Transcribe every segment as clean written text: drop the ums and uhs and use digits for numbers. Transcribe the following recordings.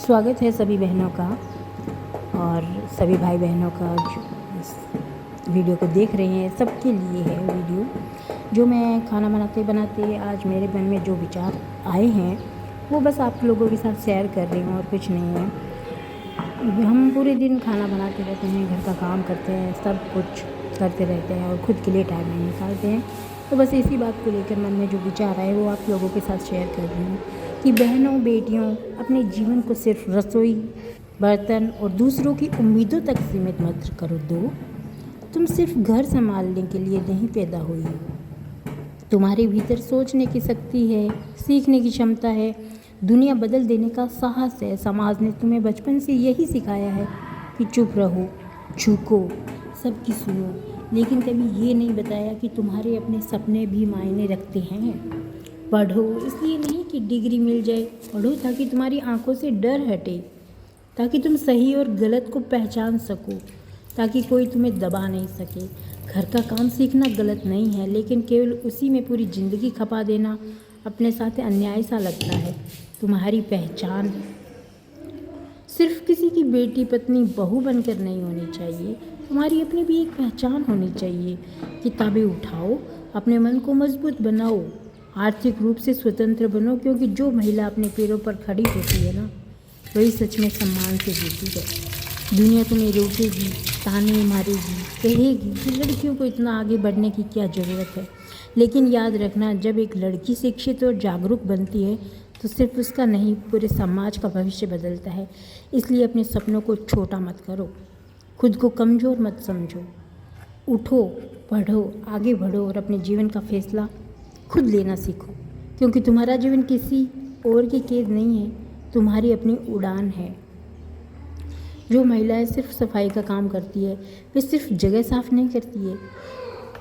स्वागत है सभी बहनों का और सभी भाई बहनों का जो इस वीडियो को देख रहे हैं। सबके लिए है वीडियो। जो मैं खाना बनाते बनाते आज मेरे मन में जो विचार आए हैं वो बस आप लोगों के साथ शेयर कर रही हूँ और कुछ नहीं है। हम पूरे दिन खाना बनाते रहते हैं, घर का काम करते हैं, सब कुछ करते रहते हैं और ख़ुद के लिए टाइम नहीं निकालते हैं। तो बस इसी बात को लेकर मन में जो विचार आए वो आप लोगों के साथ शेयर कर रही हूँ कि बहनों बेटियों अपने जीवन को सिर्फ रसोई, बर्तन और दूसरों की उम्मीदों तक सीमित मत करो दो। तुम सिर्फ घर संभालने के लिए नहीं पैदा हुई हो। तुम्हारे भीतर सोचने की शक्ति है, सीखने की क्षमता है, दुनिया बदल देने का साहस है। समाज ने तुम्हें बचपन से यही सिखाया है कि चुप रहो, झुको, सबकी सुनो, लेकिन कभी ये नहीं बताया कि तुम्हारे अपने सपने भी मायने रखते हैं। पढ़ो इसलिए नहीं कि डिग्री मिल जाए, पढ़ो ताकि तुम्हारी आंखों से डर हटे, ताकि तुम सही और गलत को पहचान सको, ताकि कोई तुम्हें दबा नहीं सके। घर का काम सीखना गलत नहीं है, लेकिन केवल उसी में पूरी ज़िंदगी खपा देना अपने साथ अन्याय सा लगता है। तुम्हारी पहचान सिर्फ किसी की बेटी, पत्नी, बहू बनकर नहीं होनी चाहिए। तुम्हारी अपनी भी एक पहचान होनी चाहिए। किताबें उठाओ, अपने मन को मजबूत बनाओ, आर्थिक रूप से स्वतंत्र बनो, क्योंकि जो महिला अपने पैरों पर खड़ी होती है ना, वही सच में सम्मान से जीती है। दुनिया तुम्हें रोकेगी, ताने मारेगी, कहेगी कि लड़कियों को इतना आगे बढ़ने की क्या ज़रूरत है। लेकिन याद रखना, जब एक लड़की शिक्षित और जागरूक बनती है तो सिर्फ उसका नहीं, पूरे समाज का भविष्य बदलता है। इसलिए अपने सपनों को छोटा मत करो, खुद को कमज़ोर मत समझो। उठो, पढ़ो, आगे बढ़ो और अपने जीवन का फैसला खुद लेना सीखो, क्योंकि तुम्हारा जीवन किसी और की कैद नहीं है, तुम्हारी अपनी उड़ान है। जो महिलाएं सिर्फ सफाई का काम करती है, वे सिर्फ जगह साफ नहीं करती है,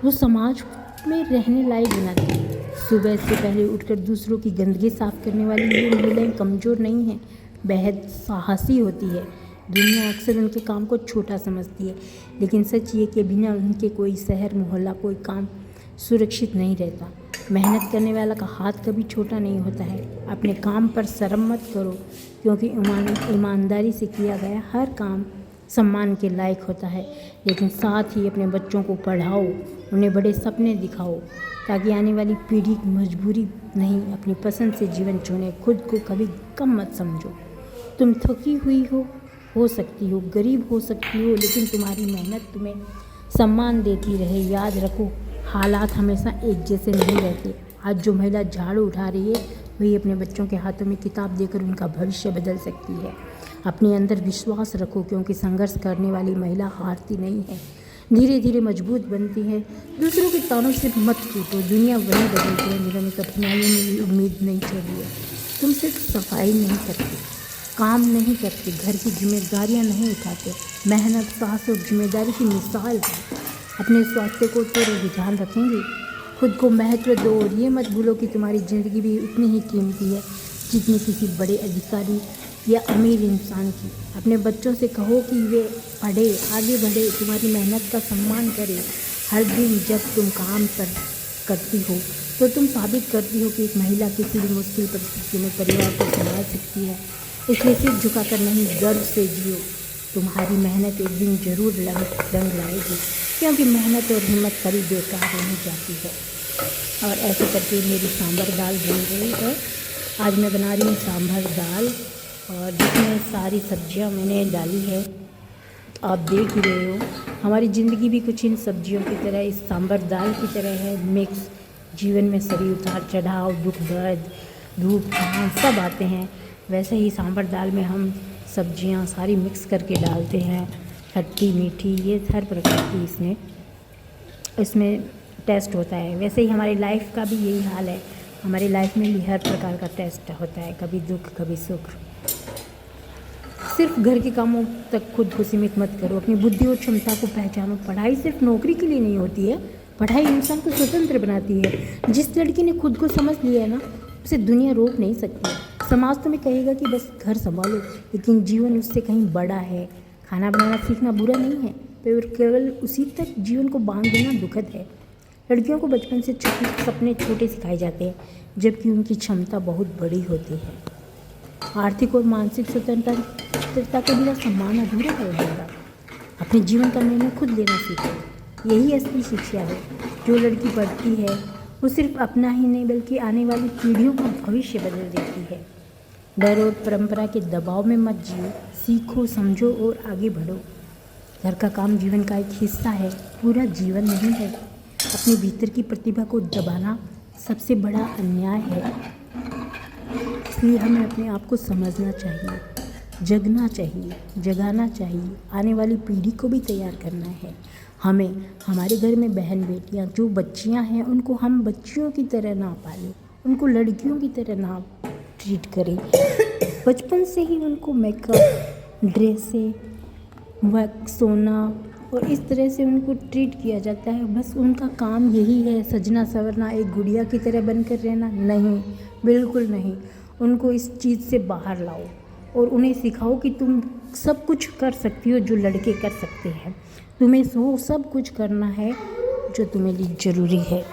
वो समाज में रहने लायक बनाती है। सुबह से पहले उठकर दूसरों की गंदगी साफ करने वाली ये महिलाएं कमज़ोर नहीं हैं, बेहद साहसी होती है। दुनिया अक्सर उनके काम को छोटा समझती है, लेकिन सच ये कि बिना उनके कोई शहर, मोहल्ला, कोई काम सुरक्षित नहीं रहता। मेहनत करने वाला का हाथ कभी छोटा नहीं होता है। अपने काम पर शर्म मत करो, क्योंकि ईमानदारी से किया गया हर काम सम्मान के लायक होता है। लेकिन साथ ही अपने बच्चों को पढ़ाओ, उन्हें बड़े सपने दिखाओ, ताकि आने वाली पीढ़ी की मजबूरी नहीं, अपनी पसंद से जीवन चुने। खुद को कभी कम मत समझो। तुम थकी हुई हो सकती हो, गरीब हो सकती हो, लेकिन तुम्हारी मेहनत तुम्हें सम्मान देती रहे। याद रखो, हालात हमेशा एक जैसे नहीं रहते। आज जो महिला झाड़ू उठा रही है, वही अपने बच्चों के हाथों में किताब देकर उनका भविष्य बदल सकती है। अपने अंदर विश्वास रखो, क्योंकि संघर्ष करने वाली महिला हारती नहीं है, धीरे धीरे मजबूत बनती है। दूसरों के तानों से मत टूटो, दुनिया वही बदलती है जिन्होंने कठिनाइयों में भी उम्मीद नहीं छोड़ी है। तुम सिर्फ सफाई नहीं करते, काम नहीं करते, घर की जिम्मेदारियां नहीं उठाते, मेहनत, साहस और जिम्मेदारी की मिसाल है। अपने स्वास्थ्य को तो ध्यान रखेंगे, खुद को महत्व दो और ये मत भूलो कि तुम्हारी ज़िंदगी भी उतनी ही कीमती है जितनी किसी बड़े अधिकारी या अमीर इंसान की। अपने बच्चों से कहो कि वे पढ़े, आगे बढ़े, तुम्हारी मेहनत का सम्मान करें। हर दिन जब तुम काम पर करती हो तो तुम साबित करती हो कि एक महिला किसी भी मुश्किल परिस्थिति में परिवार को संभाल सकती है। इसलिए सिर्फ झुकाकर नहीं, गर्व से जियो। तुम्हारी मेहनत एक दिन जरूर रंग लाएगी, क्योंकि मेहनत और हिम्मत कभी बेकार नहीं जाती है। और ऐसे करके मेरी सांभर दाल बन गई है। आज मैं बना रही हूँ सांभर दाल, और जिसमें सारी सब्जियाँ मैंने डाली है, आप देख ही रहे हो। हमारी ज़िंदगी भी कुछ इन सब्जियों की तरह, इस सांभर दाल की तरह है। मिक्स जीवन में सभी उतार चढ़ाव, दुख दर्द, धूप छाँव सब आते हैं। वैसे ही सांभर दाल में हम सब्जियां सारी मिक्स करके डालते हैं, खट्टी मीठी, ये हर प्रकार की इसमें टेस्ट होता है। वैसे ही हमारी लाइफ का भी यही हाल है, हमारी लाइफ में भी हर प्रकार का टेस्ट होता है, कभी दुख कभी सुख। सिर्फ घर के कामों तक खुद को सीमित मत करो, अपनी बुद्धि और क्षमता को पहचानो। पढ़ाई सिर्फ नौकरी के लिए नहीं होती है, पढ़ाई इंसान को स्वतंत्र बनाती है। जिस लड़की ने खुद को समझ लिया है ना, उसे दुनिया रोक नहीं सकती। समाज तुम्हें कहेगा कि बस घर संभालो, लेकिन जीवन उससे कहीं बड़ा है। खाना बनाना सीखना बुरा नहीं है, पर केवल उसी तक जीवन को बांध देना दुखद है। लड़कियों को बचपन से सपने छोटे सिखाए जाते हैं, जबकि उनकी क्षमता बहुत बड़ी होती है। आर्थिक और मानसिक स्वतंत्रता के बिना सम्मान अधूरा रह जाएगा। अपने जीवन का निर्णय खुद लेना सीखें। यही असली शिक्षा है। जो लड़की पढ़ती है वो सिर्फ अपना ही नहीं बल्कि आने वाली पीढ़ियों का भविष्य बदल देती है। डर और परंपरा के दबाव में मत जियो, सीखो, समझो और आगे बढ़ो। घर का काम जीवन का एक हिस्सा है, पूरा जीवन नहीं है। अपने भीतर की प्रतिभा को दबाना सबसे बड़ा अन्याय है। इसलिए हमें अपने आप को समझना चाहिए, जगना चाहिए, जगाना चाहिए। आने वाली पीढ़ी को भी तैयार करना है। हमें हमारे घर में बहन बेटियां जो बच्चियां हैं उनको हम बच्चियों की तरह ना पालें, उनको लड़कियों की तरह ना ट्रीट करें। बचपन से ही उनको मेकअप, ड्रेसें, सोना और इस तरह से उनको ट्रीट किया जाता है। बस उनका काम यही है सजना संवरना, एक गुड़िया की तरह बनकर रहना। नहीं, बिल्कुल नहीं। उनको इस चीज़ से बाहर लाओ और उन्हें सिखाओ कि तुम सब कुछ कर सकती हो जो लड़के कर सकते हैं। तुम्हें सब कुछ करना है जो तुम्हें लिए ज़रूरी है।